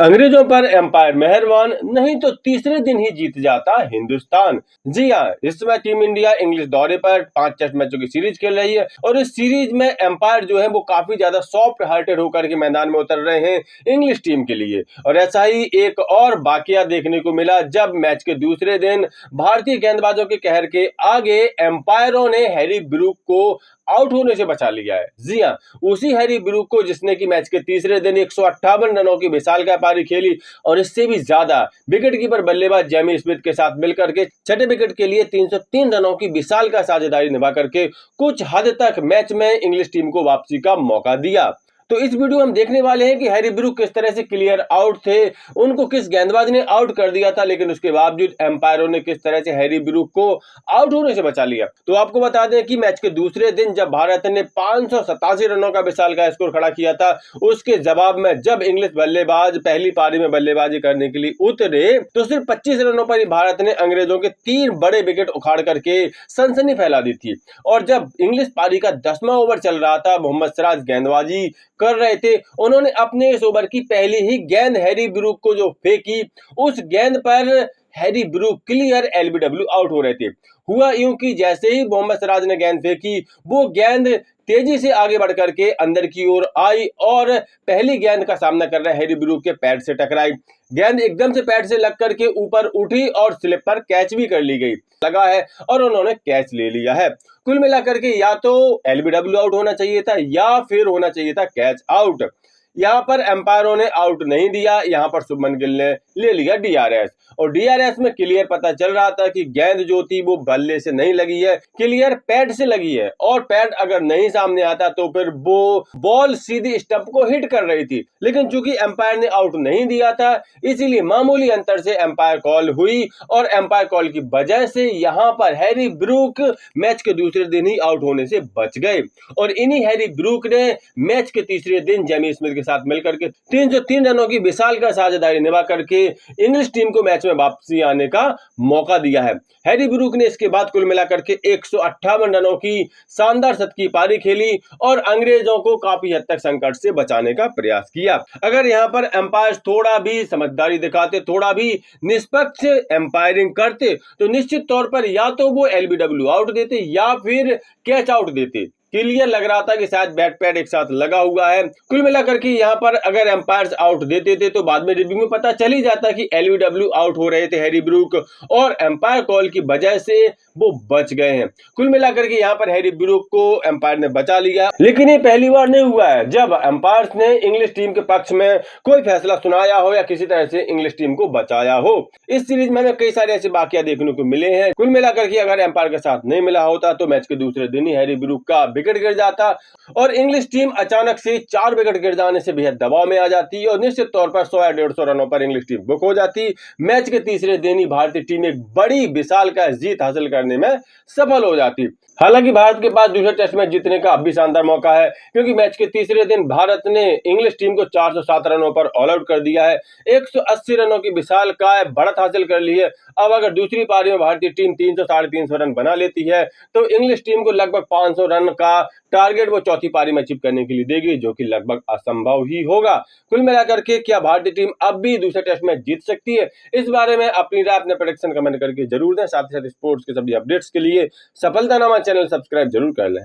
अंग्रेजों पर एम्पायर मेहरबान, नहीं तो तीसरे दिन ही जीत जाता हिंदुस्तान। जी हाँ, इस समय टीम इंडिया इंग्लिश दौरे पर 5 टेस्ट मैचों की सीरीज खेल रही है और इस सीरीज में एम्पायर जो है वो काफी ज्यादा सॉफ्ट हार्टेड होकर के मैदान में उतर रहे हैं इंग्लिश टीम के लिए। और ऐसा ही एक और वाकया देखने को मिला जब मैच के दूसरे दिन भारतीय गेंदबाजों के कहर के आगे एम्पायरों ने हैरी ब्रूक को आउट होने से बचा लिया है। जी हाँ, उसी हैरी ब्रूक को जिसने की मैच के तीसरे दिन 158 रनों की विशालकाय पारी खेली और इससे भी ज्यादा विकेट कीपर बल्लेबाज जेमी स्मिथ के साथ मिलकर के छठे विकेट के लिए 303 रनों की विशालकाय साझेदारी निभा करके कुछ हद तक मैच में इंग्लिश टीम को वापसी का मौका दिया। तो इस वीडियो में हम देखने वाले हैं कि हैरी ब्रूक किस तरह से क्लियर आउट थे, उनको किस गेंदबाज ने आउट कर दिया था, लेकिन उसके बावजूद एम्पायरों ने किस तरह से हैरी ब्रूक को आउट होने से बचा लिया। तो आपको बता दें कि मैच के दूसरे दिन जब भारत ने 587 रनों का विशाल का स्कोर खड़ा किया था, उसके जवाब में जब इंग्लिश बल्लेबाज पहली पारी में बल्लेबाजी करने के लिए उतरे तो सिर्फ 25 रनों पर ही भारत ने अंग्रेजों के 3 बड़े विकेट उखाड़ करके सनसनी फैला दी थी। और जब इंग्लिश पारी का 10वां ओवर चल रहा था, मोहम्मद सिराज गेंदबाजी कर रहे थे, उन्होंने अपने इस ओवर की पहली ही गेंद हैरी ब्रूक को जो फेंकी, उस गेंद पर Harry Brook clear LBW out हो रहे थे। हुआ यूं कि जैसे ही मोहम्मद सिराज ने गेंद फेंकी, वो गेंद तेजी से आगे बढ़ करके अंदर की ओर आई और पहली गेंद का सामना कर रहे हैरी ब्रूक के पैड से टकराई। गेंद एकदम से पैड से लग करके ऊपर उठी और स्लिप पर कैच भी कर ली गई लगा है और उन्होंने कैच ले लिया है। कुल मिलाकर के या तो एलबीडब्ल्यू आउट होना चाहिए था या फिर होना चाहिए था कैच आउट। यहाँ पर एम्पायरों ने आउट नहीं दिया, यहाँ पर शुभमन गिल ने ले लिया डीआरएस और डीआरएस में क्लियर पता चल रहा था कि गेंद जो थी वो बल्ले से नहीं लगी है, क्लियर पैड से लगी है और पैड अगर नहीं सामने आता तो फिर वो बॉल सीधी स्टंप को हिट कर रही थी। लेकिन चूंकि एम्पायर ने आउट नहीं दिया था, इसीलिए मामूली अंतर से एम्पायर कॉल हुई और एम्पायर कॉल की वजह से यहाँ पर हैरी ब्रूक मैच के दूसरे दिन ही आउट होने से बच गए। और इन्हीं हैरी ब्रूक ने मैच के तीसरे दिन जेमी स्मिथ के साथ मिलकर के 303 रनों की विशाल का साझेदारी निभा करके इंग्लिश टीम को मैच में वापसी आने का मौका दिया है। हैरी ब्रूक ने इसके बाद कुल मिलाकर के 158 रनों की शानदार शतकीय पारी खेली और अंग्रेजों को काफी हद तक संकट से बचाने का प्रयास किया। अगर यहाँ पर एम्पायर थोड़ा भी समझदारी दिखाते, थोड़ा भी निष्पक्ष एम्पायरिंग करते, तो निश्चित तौर पर या तो वो एलबीडब्ल्यू आउट देते या फिर कैच आउट देते। क्लियर लग रहा था कि शायद बैट पैड एक साथ लगा हुआ है। कुल मिलाकर के यहाँ पर अगर एम्पायर्स आउट देते थे तो बाद में रिव्यू में पता चल ही जाता कि एलबीडब्ल्यू आउट हो रहे थे हैरी ब्रूक और एम्पायर कॉल की वजह से वो बच गए हैं। कुल मिलाकर के यहाँ पर हैरी ब्रूक को एम्पायर ने बचा लिया, लेकिन ये पहली बार नहीं हुआ है जब एम्पायर्स ने इंग्लिश टीम के पक्ष में कोई फैसला सुनाया हो या किसी तरह से इंग्लिश टीम को बचाया हो। इस सीरीज में हमें कई सारे ऐसे वाकया देखने को मिले हैं। कुल मिलाकर के अगर एम्पायर के साथ नहीं मिला होता तो मैच के दूसरे दिन ही हैरी ब्रूक का विकेट गिर जाता और इंग्लिश टीम अचानक से 4 विकेट गिर जाने से बेहद दबाव में आ जाती और निश्चित तौर पर 100 या 150 रनों पर इंग्लिश टीम बुक हो जाती। मैच के तीसरे दिन ही भारतीय टीम एक बड़ी विशालकाय जीत हासिल करने में सफल हो जाती। हालांकि भारत के पास दूसरे टेस्ट मैच जीतने का अब भी शानदार मौका है, क्योंकि मैच के तीसरे दिन भारत ने इंग्लिश टीम को 407 रनों पर ऑल आउट कर दिया है, 180 रनों की विशालकाय बढ़त हासिल कर ली है। अब अगर दूसरी पारी में भारतीय टीम 300 साढ़े 300 रन बना लेती है तो इंग्लिश टीम को लगभग 500 रन का टारगेट वो चौथी पारी में अचीव करने के लिए देगी, जो कि लगभग असंभव ही होगा। कुल मिलाकर के क्या भारतीय टीम अब भी दूसरे टेस्ट मैच जीत सकती है? इस बारे में अपनी राय, अपने प्रेडिक्शन कमेंट करके जरूर दें। साथ ही साथ स्पोर्ट्स के सभी अपडेट्स के लिए सफलतानामा चैनल सब्सक्राइब जरूर कर लें।